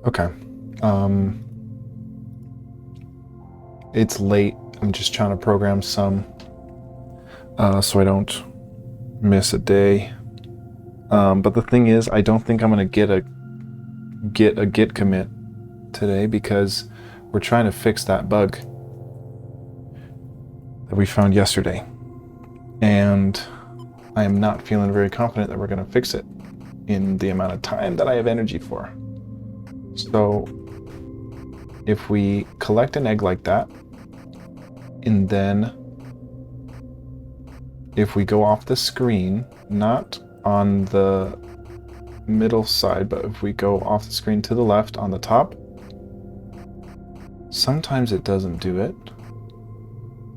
Okay. It's late. I'm just trying to program some so I don't miss a day. But the thing is, I don't think I'm gonna get a git commit today because we're trying to fix that bug that we found yesterday, and I am not feeling very confident that we're gonna fix it in the amount of time that I have energy for. So if we collect an egg like that, and then if we go off the screen, not on the middle side, but if we go off the screen to the left on the top, sometimes it doesn't do it.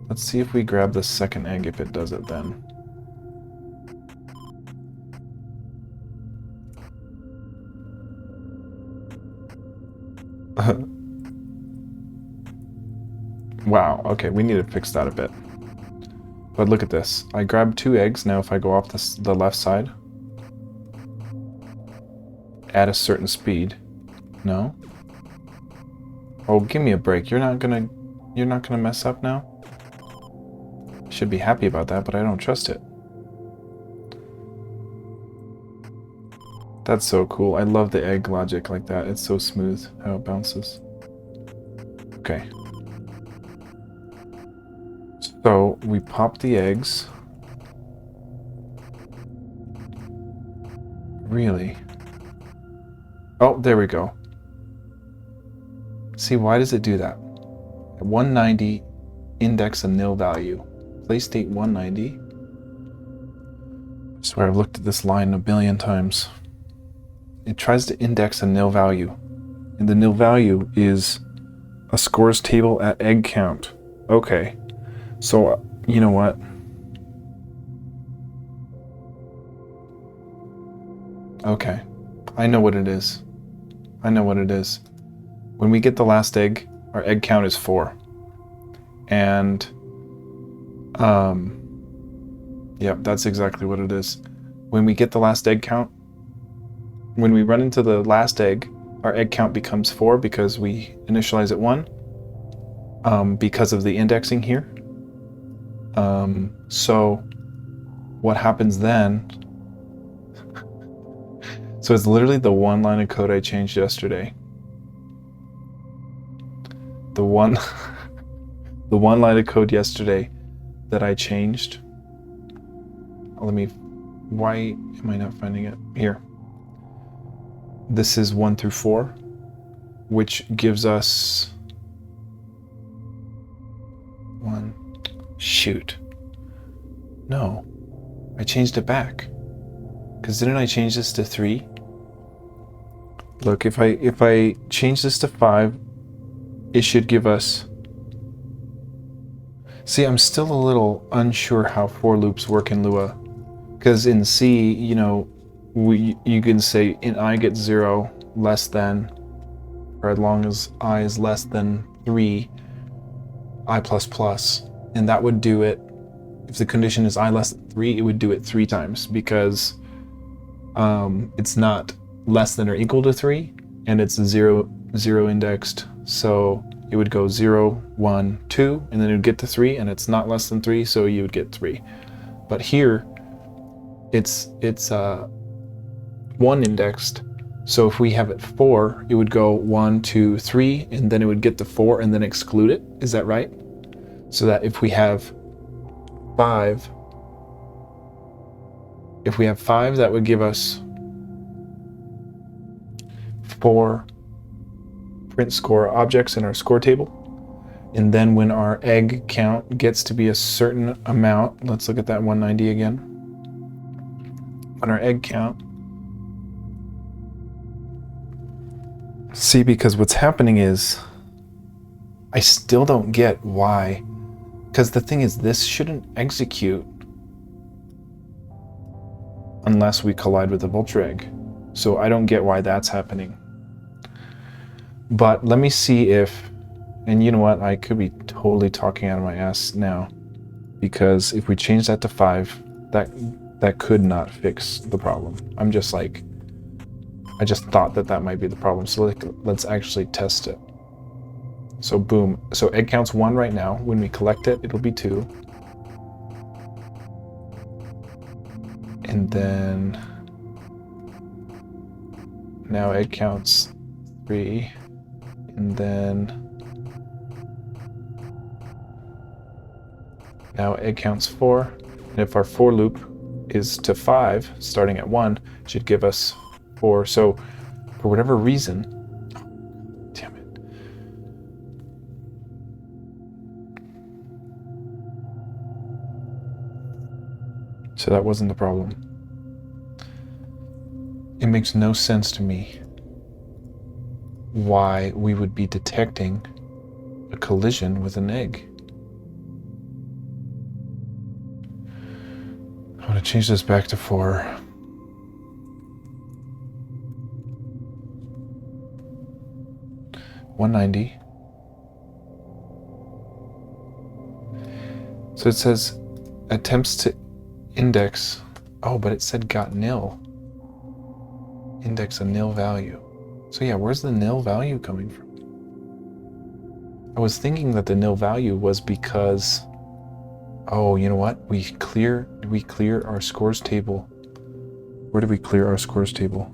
Let's see if we grab the second egg, if it does it then. Wow, okay, we need to fix that a bit. But look at this. I grabbed 2 eggs. Now if I go off the left side at a certain speed. No? Oh, give me a break. You're not gonna mess up now? Should be happy about that, but I don't trust it. That's so cool. I love the egg logic like that. It's so smooth how it bounces. Okay. So we pop the eggs. Really? Oh, there we go. See, why does it do that? At 190, index a nil value. Play state 190. I swear I've looked at this line a billion times. It tries to index a nil value. And the nil value is a scores table at egg count. Okay. So, you know what? Okay. I know what it is. I know what it is. When we get the last egg, our egg count is 4. And, yep, that's exactly what it is. When we get the last egg count, when we run into the last egg, our egg count becomes 4 because we initialize at 1, because of the indexing here. So what happens then? So it's literally the one line of code I changed yesterday. The one line of code yesterday that I changed. Why am I not finding it? Here. This is 1 through 4, which gives us 1. Shoot. No. I changed it back. Because didn't I change this to 3? Look, if I change this to 5, it should give us... See, I'm still a little unsure how for loops work in Lua. Because in C, you know, you can say in I get 0 less than, or as long as I is less than 3, I++. And that would do it, if the condition is I less than 3, it would do it 3 times because it's not less than or equal to 3, and it's 0 indexed. So it would go 0, 1, 2, and then it would get to 3, and it's not less than 3, so you would get 3. But here, it's 1 indexed. So if we have it 4, it would go 1, 2, 3, and then it would get to 4 and then exclude it. Is that right? So that if we have 5, that would give us 4 printScore objects in our score table. And then when our egg count gets to be a certain amount, let's look at that 190 again. When our egg count, see, because what's happening is I still don't get why. Because the thing is, this shouldn't execute unless we collide with the vulture egg. So I don't get why that's happening. But let me see if, and you know what, I could be totally talking out of my ass now, because if we change that to 5, that could not fix the problem. I'm just like I just thought that that might be the problem. So let's actually test it. So boom. So egg count's 1 right now. When we collect it, it'll be 2. And then now egg count's 3. And then now egg count's 4. And if our for loop is to 5, starting at 1, it should give us 4. So for whatever reason, damn it. So that wasn't the problem. It makes no sense to me why we would be detecting a collision with an egg. I'm going to change this back to 4. $190. So it says attempts to index. Oh, but it said got nil. Index a nil value. So yeah, where's the nil value coming from? I was thinking that the nil value was because, oh, you know what? We clear our scores table. Where did we clear our scores table?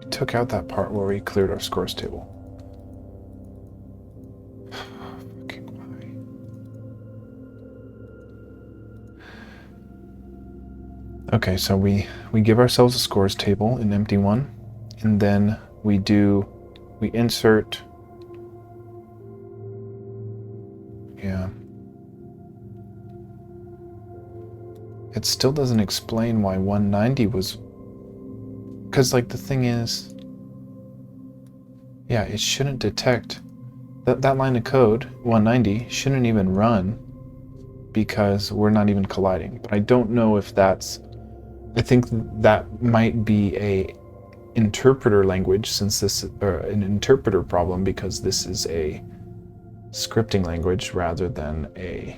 We took out that part where we cleared our scores table. Okay, so we give ourselves a scores table, an empty one, and then we insert, yeah. It still doesn't explain why 190 was, because like the thing is, yeah, it shouldn't detect, that line of code, 190, shouldn't even run because we're not even colliding. But I don't know if that's, I think that might be a interpreter language, since this or an interpreter problem, because this is a scripting language rather than a,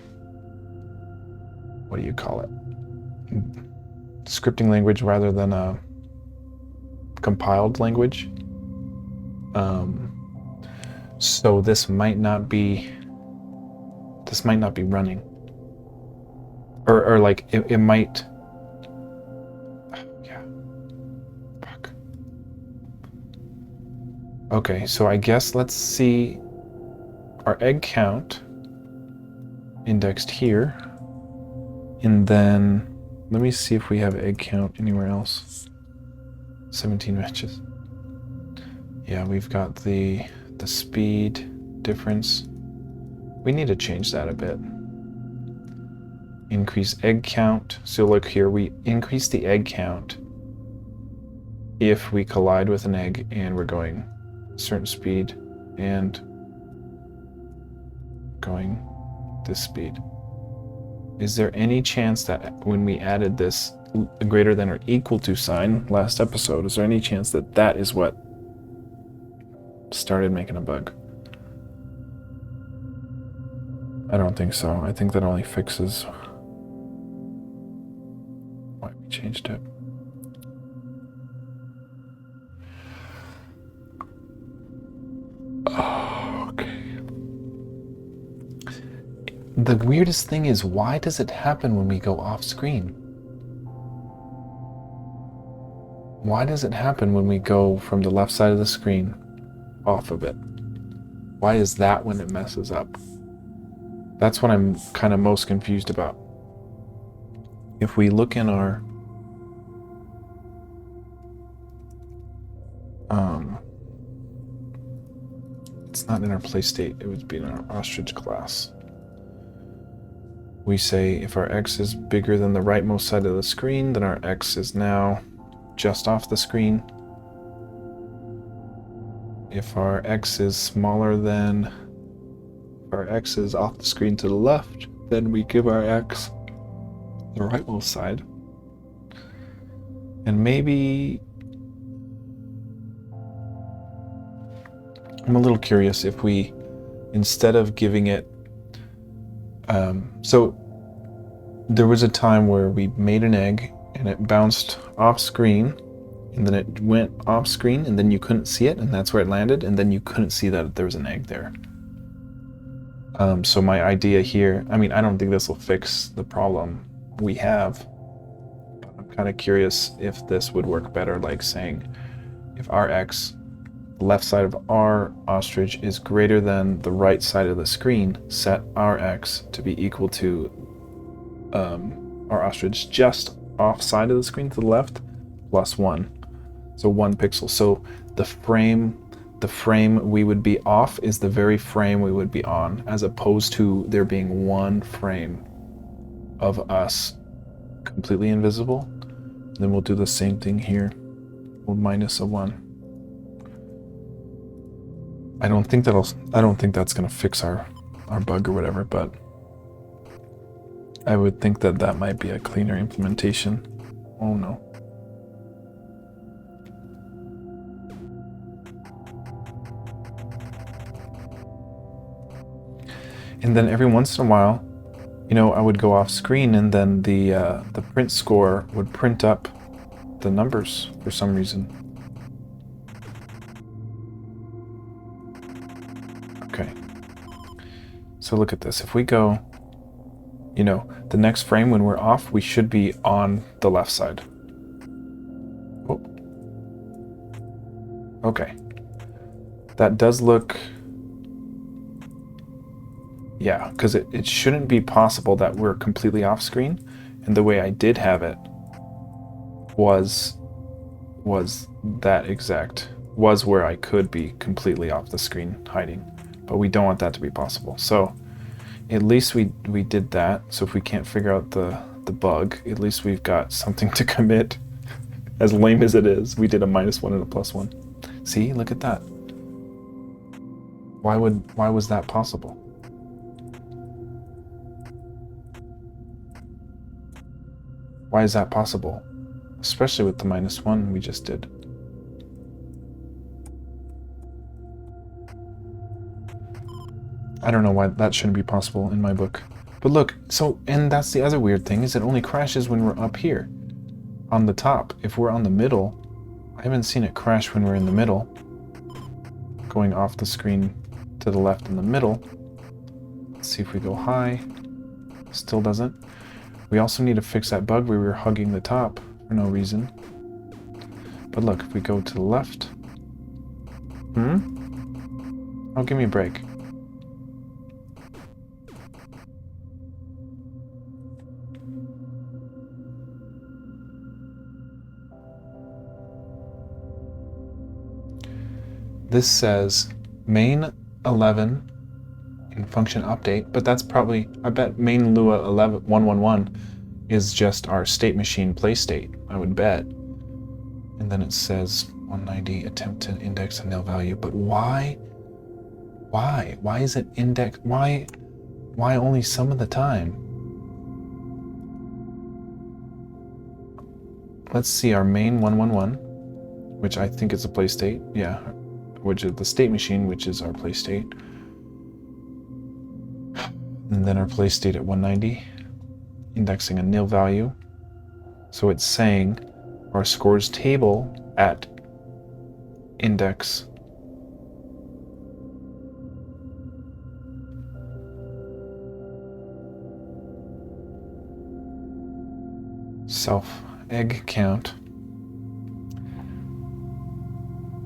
what do you call it? Scripting language rather than a compiled language. So this might not be running, or like it might. Okay, so I guess let's see our egg count indexed here. And then let me see if we have egg count anywhere else. 17 matches. Yeah, we've got the speed difference. We need to change that a bit. Increase egg count. So look here, we increase the egg count if we collide with an egg and we're going certain speed and going this speed. Is there any chance that when we added this greater than or equal to sign last episode, is there any chance that that is what started making a bug? I don't think so. I think that only fixes why we changed it. Okay. The weirdest thing is, why does it happen when we go off screen? Why does it happen when we go from the left side of the screen off of it? Why is that when it messes up? That's what I'm kind of most confused about. If we look in our it's not in our play state, it would be in our ostrich class. We say if our X is bigger than the rightmost side of the screen, then our X is now just off the screen. If our X is smaller than, if our X is off the screen to the left, then we give our X the rightmost side. And maybe I'm a little curious if we, instead of giving it, so there was a time where we made an egg and it bounced off screen, and then it went off screen, and then you couldn't see it, and that's where it landed, and then you couldn't see that there was an egg there. So my idea here, I mean, I don't think this will fix the problem we have, but I'm kind of curious if this would work better, like saying if our x, the left side of our ostrich, is greater than the right side of the screen, set our x to be equal to our ostrich just off side of the screen to the left plus 1. So 1 pixel. So the frame we would be off is the very frame we would be on, as opposed to there being one frame of us completely invisible. Then we'll do the same thing here. We'll minus a 1. I don't think that's gonna fix our bug or whatever, but I would think that might be a cleaner implementation. Oh no. And then every once in a while, you know, I would go off screen, and then the printScore would print up the numbers for some reason. Okay. So look at this. If we go, you know, the next frame when we're off, we should be on the left side. Oh. Okay. That does look... Yeah, because it shouldn't be possible that we're completely off screen, and the way I did have it was where I could be completely off the screen hiding, but we don't want that to be possible. So at least we did that. So if we can't figure out the bug, at least we've got something to commit. As lame as it is, we did a -1 and a +1. See, look at that. Why was that possible? Why is that possible? Especially with the -1 we just did. I don't know why that shouldn't be possible in my book. But look, so, and that's the other weird thing, is it only crashes when we're up here on the top. If we're on the middle, I haven't seen it crash when we're in the middle. Going off the screen to the left in the middle. Let's see if we go high. Still doesn't. We also need to fix that bug where we were hugging the top for no reason. But look, if we go to the left... Oh, give me a break. This says main 11 in function update, but that's probably, I bet main Lua 111 is just our state machine play state, I would bet. And then it says 190 attempt to index a nil value, but why? Why is it index? Why only some of the time? Let's see our main 111, which I think is a play state, yeah, which is the state machine, which is our play state. And then our play state at 190, indexing a nil value. So it's saying our scores table at index self egg count.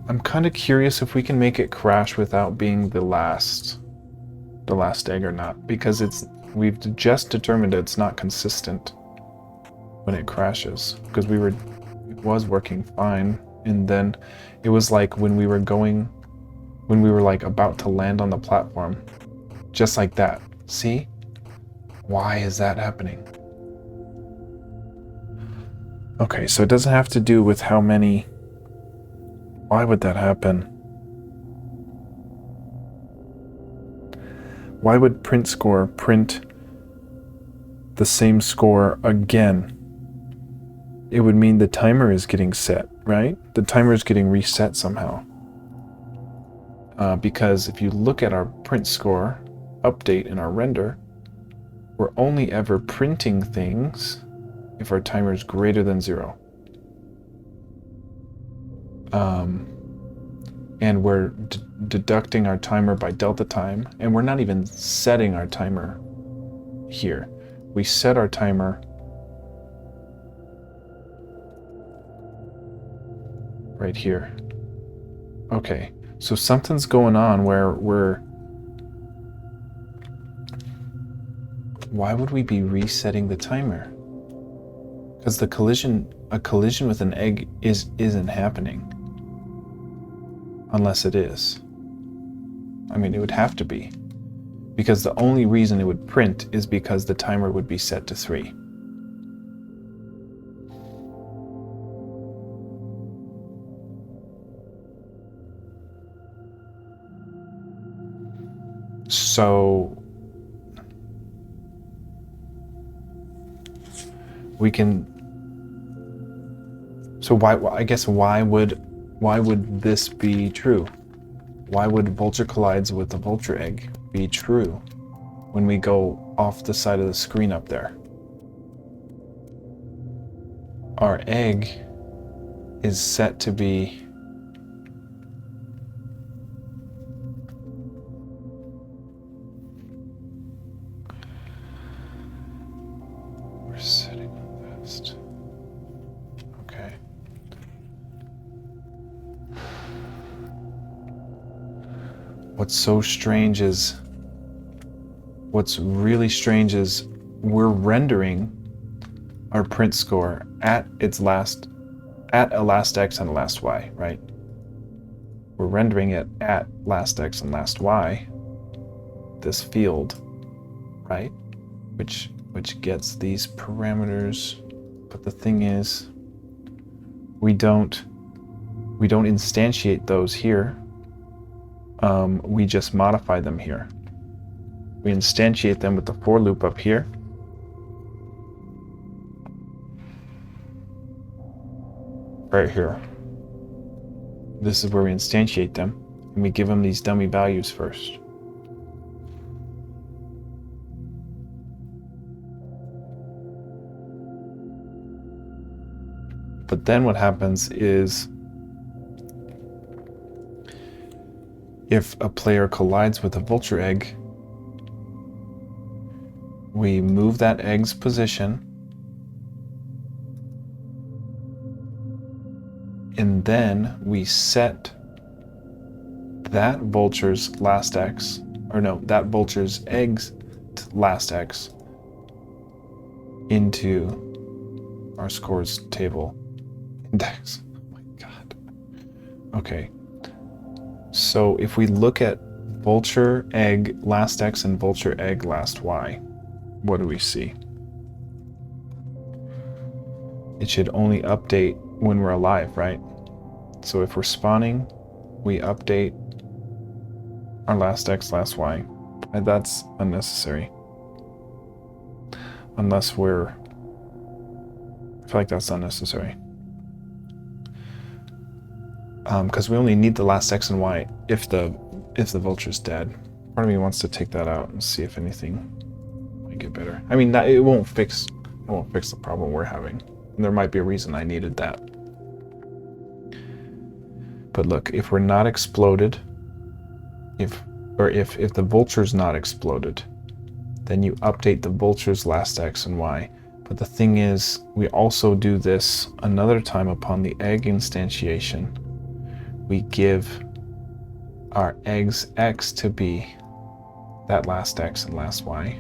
I'm kind of curious if we can make it crash without being the last egg or not, because we've just determined it's not consistent when it crashes, because it was working fine, and then it was like when we were like about to land on the platform, just like that. See? Why is that happening? Okay, so it doesn't have to do with how many. Why would that happen? Why would printScore print the same score again? It would mean the timer is getting set, right? The timer is getting reset somehow. because if you look at our printScore update in our render, we're only ever printing things if our timer is greater than 0. And we're deducting our timer by delta time, and we're not even setting our timer here. We set our timer right here. Okay, so something's going on where why would we be resetting the timer? Because a collision with an egg isn't happening. Unless it is. I mean, it would have to be. Because the only reason it would print is because the timer would be set to 3. So we can. So why would this be true? Why would vulture collides with a vulture egg be true when we go off the side of the screen up there? Our egg is set to be we're setting the best. Okay. What's really strange is we're rendering our printScore at a last x and a last y, right? We're rendering it at last x and last y, this field, right? Which gets these parameters, but the thing is, we don't instantiate those here. We just modify them here. We instantiate them with the for loop up here. Right here. This is where we instantiate them, and we give them these dummy values first. But then what happens is, if a player collides with a vulture egg, we move that egg's position, and then we set that vulture's last x, that vulture's egg's last x into our scores table index. Oh my God. Okay. So if we look at vulture egg last x and vulture egg last y, what do we see? It should only update when we're alive, right? So if we're spawning, we update our last x, last y. And that's unnecessary. I feel like that's unnecessary. Because we only need the last x and y if the vulture's dead. Part of me wants to take that out and see if anything might get better. I mean, it won't fix the problem we're having. And there might be a reason I needed that. But look, if we're not exploded, if the vulture's not exploded, then you update the vulture's last x and y. But the thing is, we also do this another time upon the egg instantiation. We give our egg's x to be that last x and last y.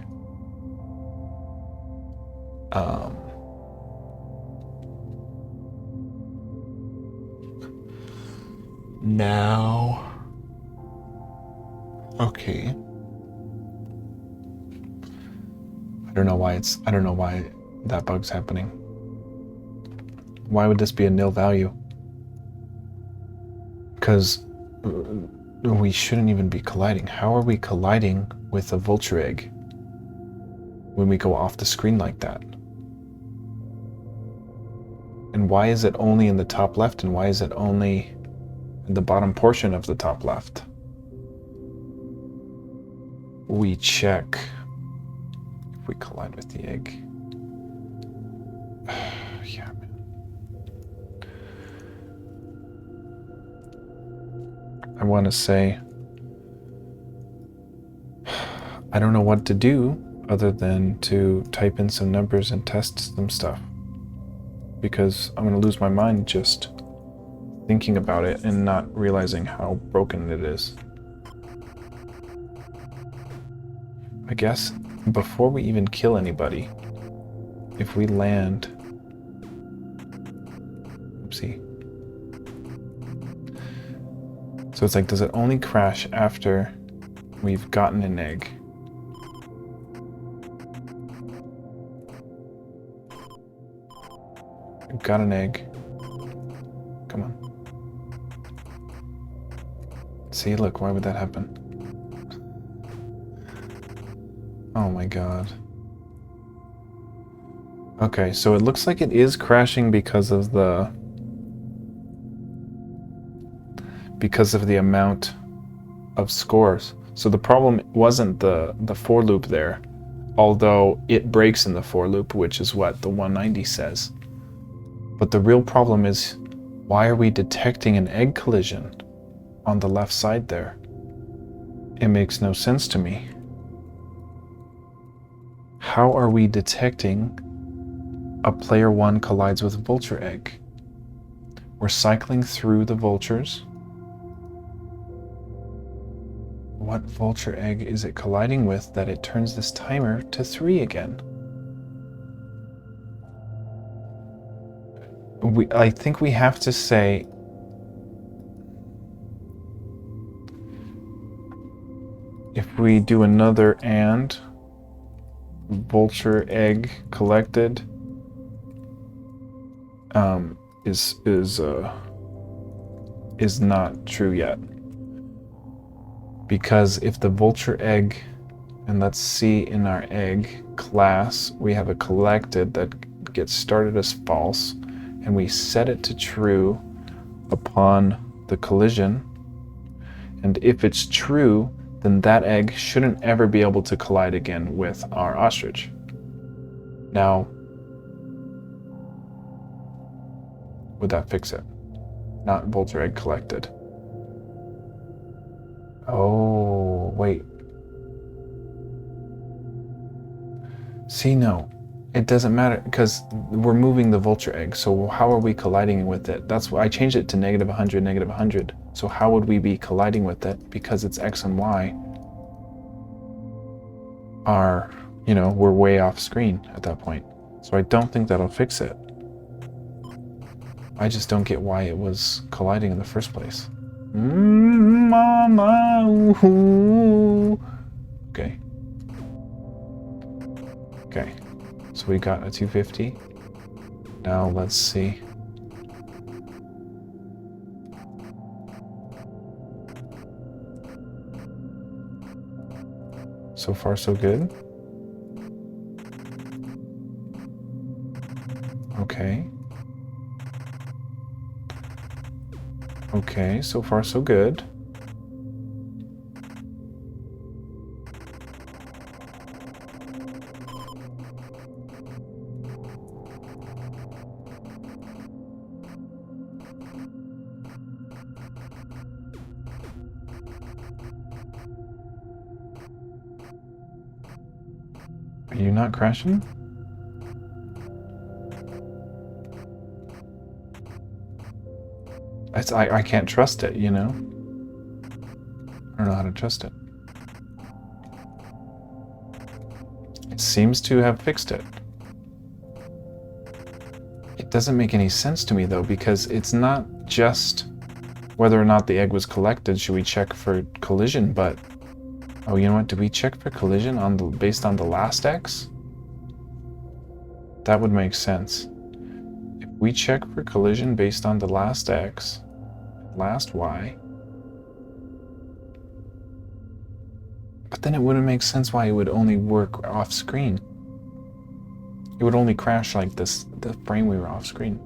Now, okay. I don't know why that bug's happening. Why would this be a nil value? Because we shouldn't even be colliding. How are we colliding with a vulture egg when we go off the screen like that? And why is it only in the top left, and why is it only in the bottom portion of the top left? we check if we collide with the egg. Yeah, man. I want to say I don't know what to do other than to type in some numbers and test some stuff, because I'm going to lose my mind just thinking about it and not realizing how broken it is. I guess before we even kill anybody, if we land... Oopsie. So it's like, does it only crash after we've gotten an egg? We've got an egg. Come on. See, look, why would that happen? Oh my god. Okay, so it looks like it is crashing because of the amount of scores. So the problem wasn't the for loop there, although it breaks in the for loop, which is what the 190 says. But the real problem is, why are we detecting an egg collision on the left side there? It makes no sense to me. How are we detecting a player 1 collides with a vulture egg? We're cycling through the vultures. What vulture egg is it colliding with that it turns this timer to 3 again? I think we have to say if we do another and vulture egg collected is not true yet, because if the vulture egg, and let's see in our egg class we have a collected that gets started as false, and we set it to true upon the collision, and if it's true, then that egg shouldn't ever be able to collide again with our ostrich. Now, would that fix it? Not vulture egg collected. Oh, wait. See, no. It doesn't matter, because we're moving the vulture egg, so how are we colliding with it? That's why I changed it to -100, -100. So how would we be colliding with it? Because it's X and Y are, we're way off screen at that point. So I don't think that'll fix it. I just don't get why it was colliding in the first place. Mama, ooh. Okay. Okay. So we got a 250. Now let's see. So far, so good. Okay. Okay, so far, so good. Are you not crashing? I can't trust it, I don't know how to trust it. It seems to have fixed it. It doesn't make any sense to me, though, because it's not just whether or not the egg was collected. Should we check for collision? But, oh, you know what? Did we check for collision based on the last X? That would make sense. If we check for collision based on the last X, last Y, but then it wouldn't make sense why it would only work off screen. It would only crash like this, the frame we were off screen.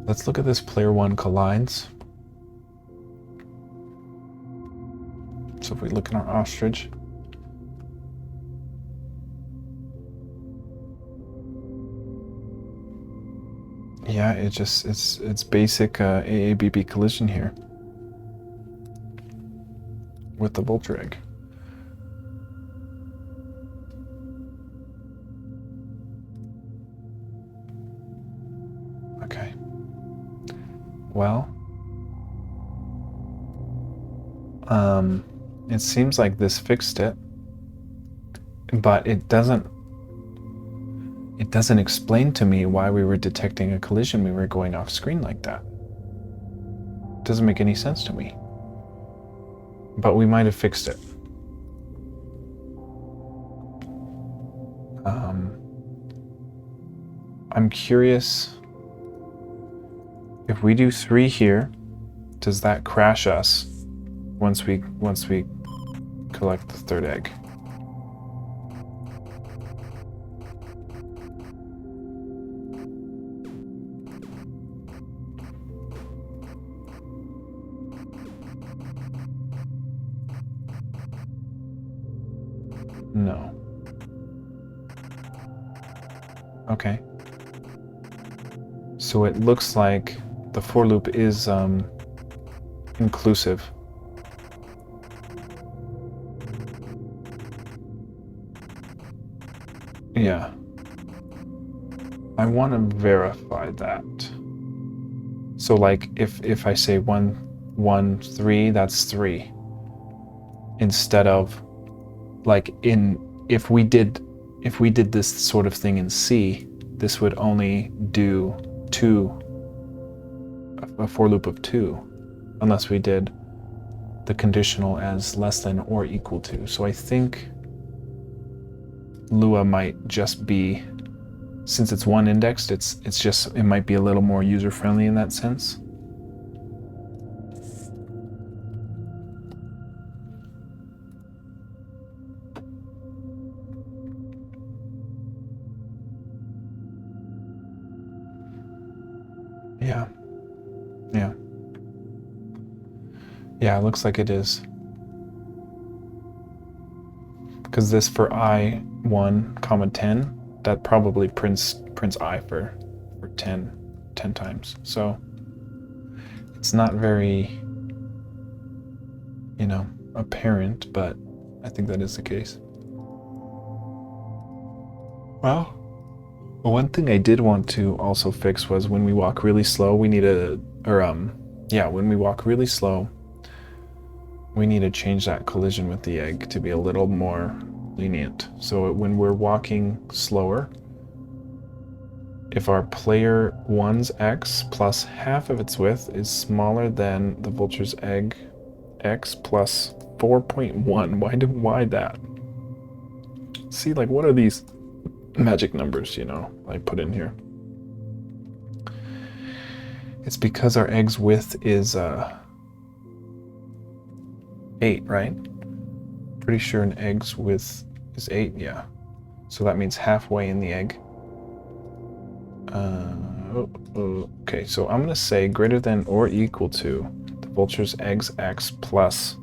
Let's look at this player 1 collides. So So if we look in our ostrich, yeah, it's basic AABB collision here with the vulture egg. Okay. Well, it seems like this fixed it, but it doesn't explain to me why we were detecting a collision. We were going off screen like that. It doesn't make any sense to me. But we might have fixed it. I'm curious, if we do 3 here, does that crash us once we collect the 3rd egg? No. Okay. So it looks like the for loop is inclusive. Yeah. I want to verify that. So like if I say 1, 1, 3, that's 3. Instead of like if we did this sort of thing in C, this would only do 2, a for loop of 2, unless we did the conditional as less than or equal to. So I think Lua might just be, since it's 1 indexed, it might be a little more user friendly in that sense. Yeah, it looks like it is. Because this for I1, 10, that probably prints I for 10 times. So it's not very, apparent, but I think that is the case. Well, one thing I did want to also fix was when we walk really slow, when we walk really slow, we need to change that collision with the egg to be a little more lenient. So when we're walking slower, if our player 1's x plus half of its width is smaller than the vulture's egg x plus 4.1, why that? See, like, what are these magic numbers, I put in here? It's because our egg's width is 8, right? Pretty sure an egg's width is 8, yeah. So that means halfway in the egg. Okay, so I'm gonna say greater than or equal to the vulture's egg's x plus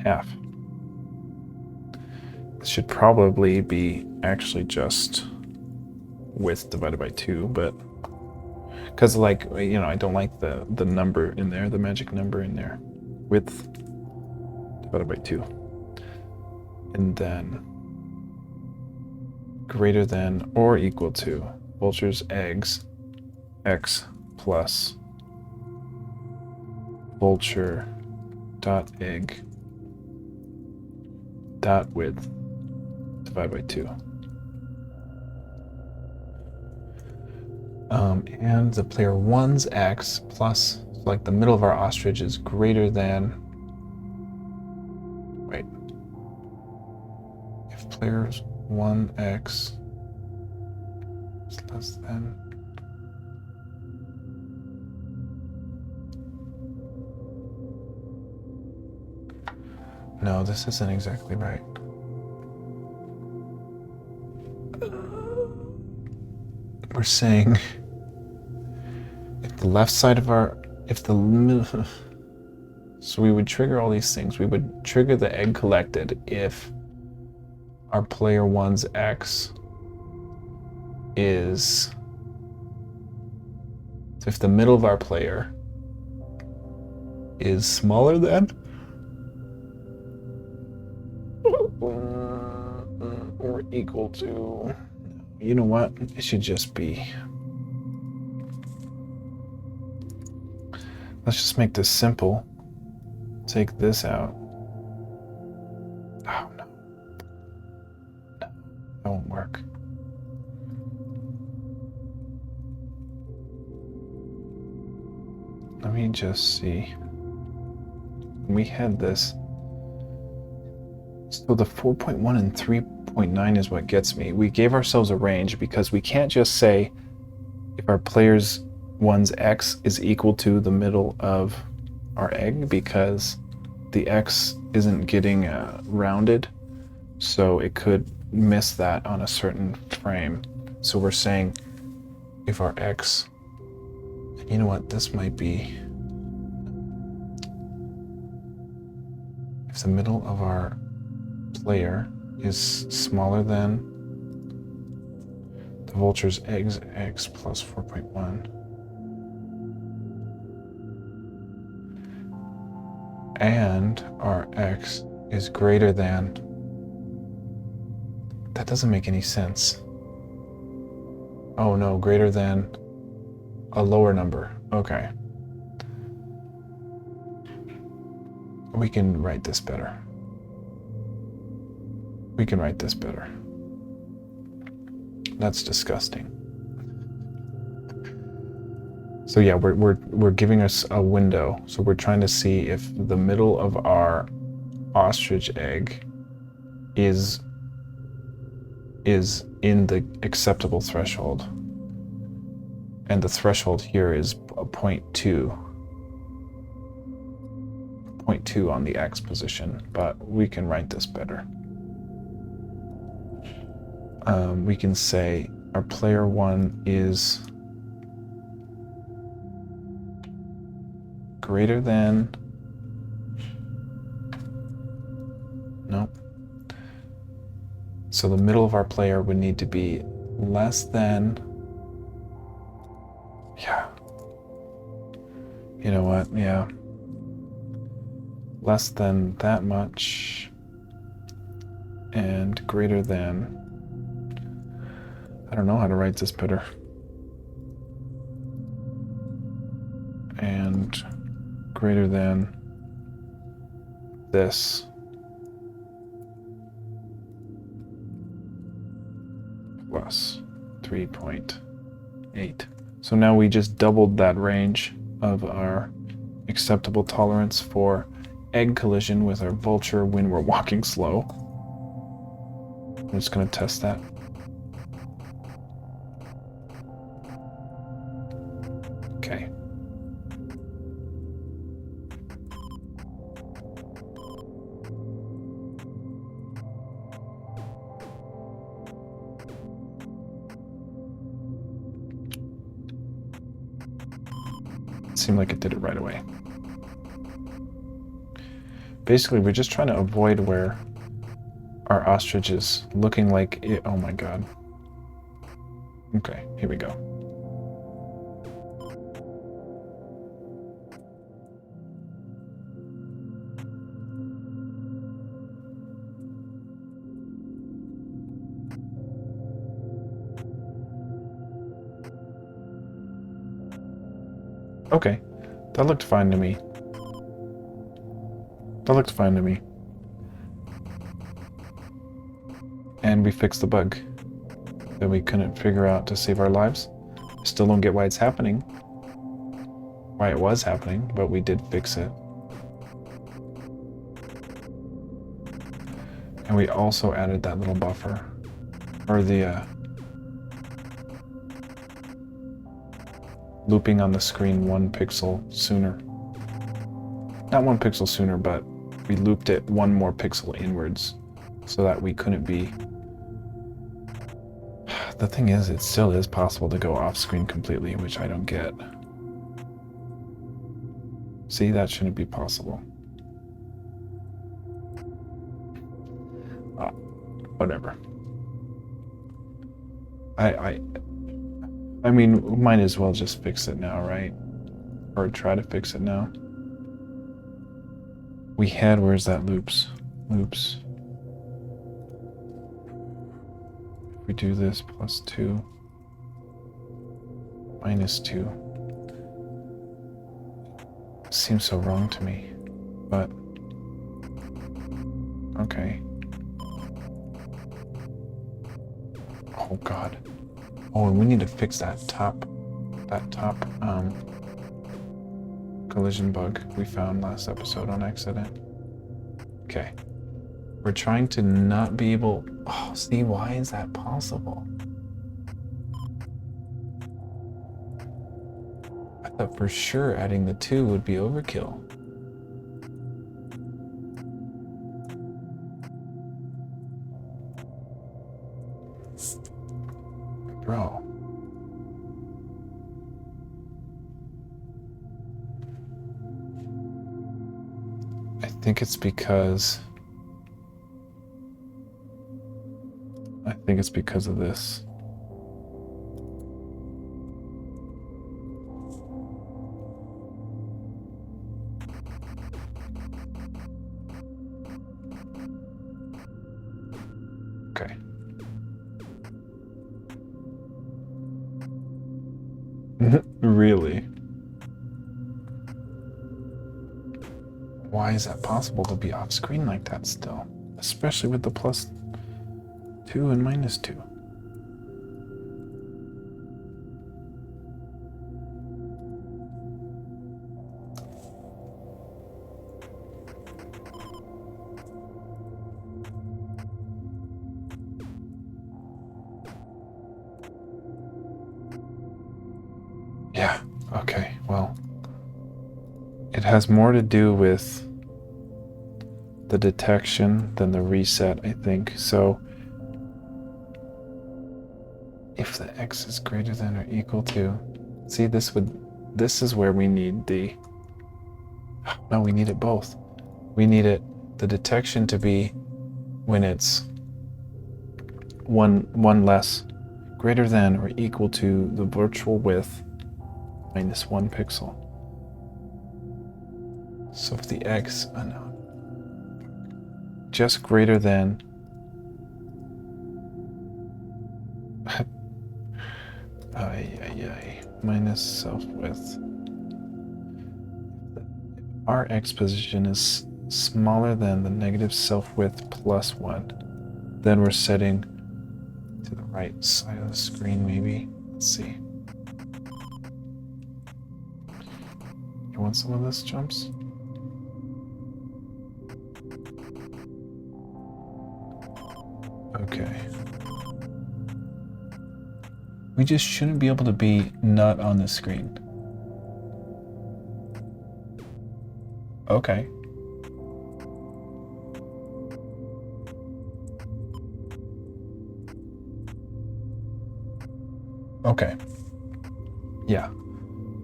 half. This should probably be actually just width divided by 2, but because I don't like the number in there, the magic number in there. Width divided by 2. And then greater than or equal to vulture's eggs x plus vulture dot egg dot width divided by 2. And the player 1's x plus, like the middle of our ostrich, is greater than, wait, if player's 1x is less than, no, this isn't exactly right. We're saying if the left side of our, So we would trigger all these things. We would trigger the egg collected if our player 1's X is, if the middle of our player is smaller than or equal to, you know what, it should just be, let's just make this simple. Take this out. Oh no, that won't work. Let me just see. We had this. So the 4.1 and 3.9 is what gets me. We gave ourselves a range because we can't just say if our player's 1's X is equal to the middle of our egg, because the X isn't getting rounded, so it could miss that on a certain frame. So we're saying if our X, you know what, this might be, if the middle of our player is smaller than the vulture's eggs X plus 4.1, and our X is greater than, that doesn't make any sense. Oh no, greater than a lower number. Okay. We can write this better. We can write this better. That's disgusting. So yeah, we're giving us a window. So we're trying to see if the middle of our ostrich egg is in the acceptable threshold. And the threshold here is 0.2 on the X position, but we can write this better. We can say our player 1 is greater than, no. So the middle of our player would need to be less than, yeah. You know what, yeah. Less than that much and greater than, I don't know how to write this better. And greater than this. Plus 3.8. So now we just doubled that range of our acceptable tolerance for egg collision with our vulture when we're walking slow. I'm just going to test that. Okay. Seemed like it did it right away. Basically, we're just trying to avoid where our ostrich is looking like it. Oh my god. Okay, here we go. Okay, that looked fine to me. That looked fine to me. And we fixed the bug that we couldn't figure out to save our lives. Still don't get why it's happening. Why it was happening, but we did fix it. And we also added that little buffer, or the looping on the screen 1 pixel sooner. Not 1 pixel sooner, but we looped it 1 more pixel inwards so that we couldn't be... The thing is, it still is possible to go off screen completely, which I don't get. See, that shouldn't be possible. Whatever. I mean, might as well just fix it now, right? Or try to fix it now. We had, where's that loops? Loops. If we do this plus 2, minus 2. Seems so wrong to me, but okay. Oh God. Oh, and we need to fix that top collision bug we found last episode on accident. Okay. We're trying to not be able... Oh, see, why is that possible? I thought for sure adding the 2 would be overkill. Bro. I think it's because of this. Okay. Really? Why is that possible to be off screen like that still? Especially with the plus 2 and minus 2. Yeah, okay, well, it has more to do with the detection than the reset, I think. So if the x is greater than or equal to, see, this is where we need the, no, we need it both. We need the detection to be when it's one less, greater than or equal to the virtual width minus 1 pixel. So if the x, no, just greater than minus self-width. Our x position is smaller than the negative self-width plus 1. Then we're setting to the right side of the screen, maybe. Let's see. You want some of this, Jumps? Okay. We just shouldn't be able to be not on the screen. Okay. Okay. Yeah.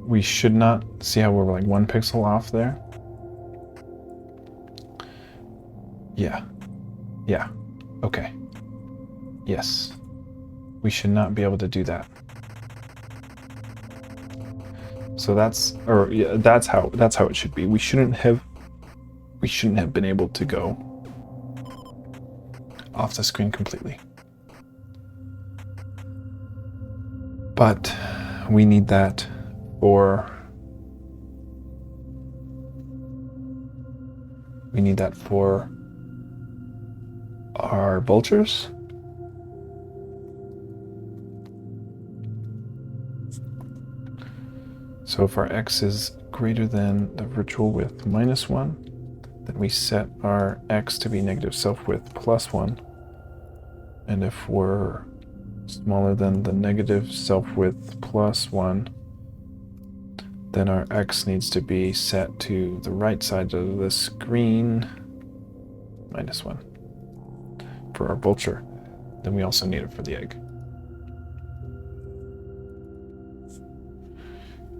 We should not see how we're like 1 pixel off there. Yeah. Yeah. Okay. Yes. We should not be able to do that. So that's how it should be. We shouldn't have been able to go off the screen completely. But we need that for our vultures. So if our x is greater than the virtual width minus 1, then we set our x to be negative self-width plus 1. And if we're smaller than the negative self-width plus 1, then our x needs to be set to the right side of the screen minus 1 for our vulture. Then we also need it for the egg.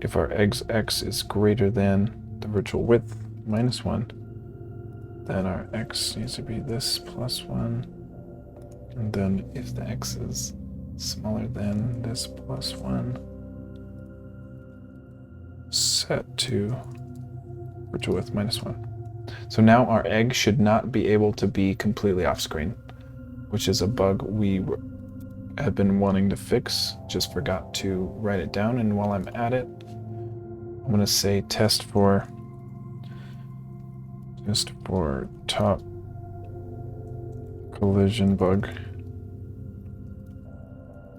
If our x is greater than the virtual width minus 1, then our x needs to be this plus 1. And then if the x is smaller than this plus 1, set to virtual width minus 1. So now our egg should not be able to be completely off screen, which is a bug we have been wanting to fix. Just forgot to write it down, and while I'm at it, I'm going to say test for top collision bug,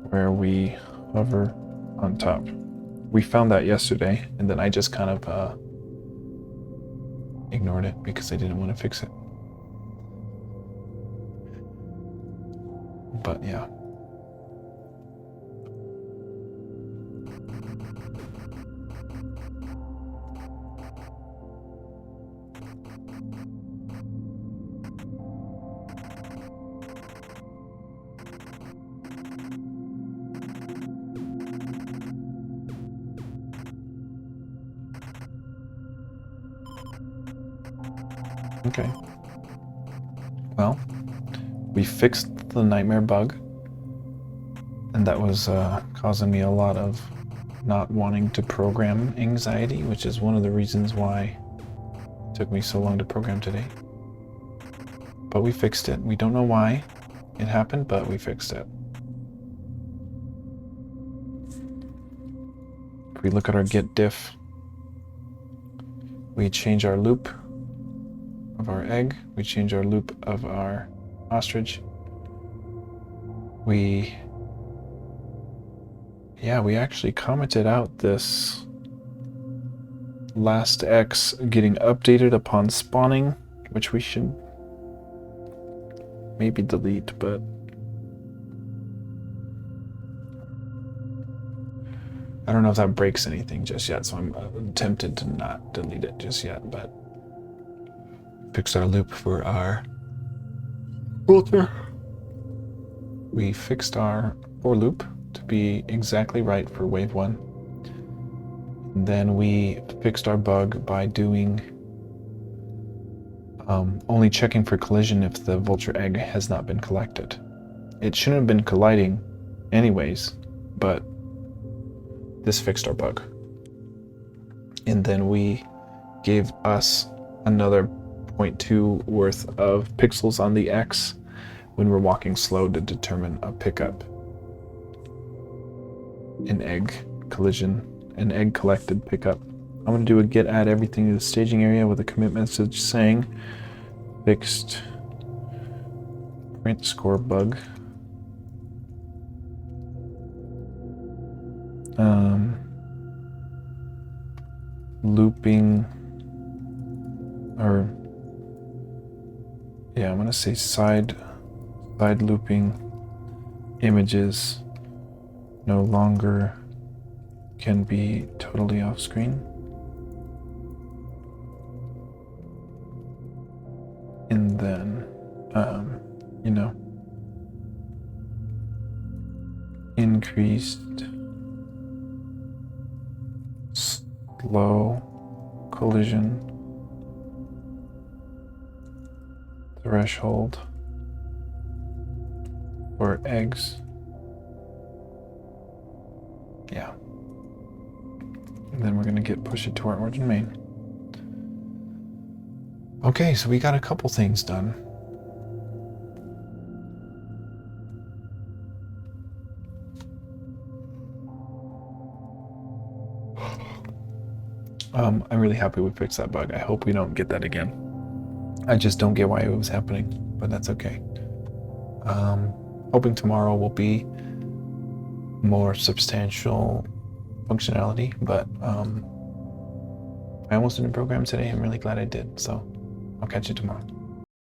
where we hover on top. We found that yesterday, and then I just kind of ignored it because I didn't want to fix it. But yeah. Okay. Well, we fixed the nightmare bug, and that was causing me a lot of not wanting to program anxiety, which is one of the reasons why it took me so long to program today. But we fixed it. We don't know why it happened, but we fixed it. If we look at our git diff, we change our loop of our egg, we change our loop of our ostrich. We actually commented out this last X getting updated upon spawning, which we should maybe delete, but I don't know if that breaks anything just yet, so I'm tempted to not delete it just yet, but fix our loop for our filter. We fixed our for loop to be exactly right for wave 1. And then we fixed our bug by doing only checking for collision if the vulture egg has not been collected. It shouldn't have been colliding anyways, but this fixed our bug. And then we gave us another 0.2 worth of pixels on the X when we're walking slow to determine a pickup. An egg collision, an egg collected pickup. I'm going to do a git add everything to the staging area with a commit message saying fixed printScore bug. Looping, or yeah, I'm going to say side looping images no longer can be totally off screen. And then, increased slow collision threshold for eggs. Yeah. And then we're going to push it to our origin main. Okay, so we got a couple things done. I'm really happy we fixed that bug. I hope we don't get that again. I just don't get why it was happening, but that's okay. Hoping tomorrow will be more substantial functionality, but I almost didn't program today. I'm really glad I did, so I'll catch you tomorrow.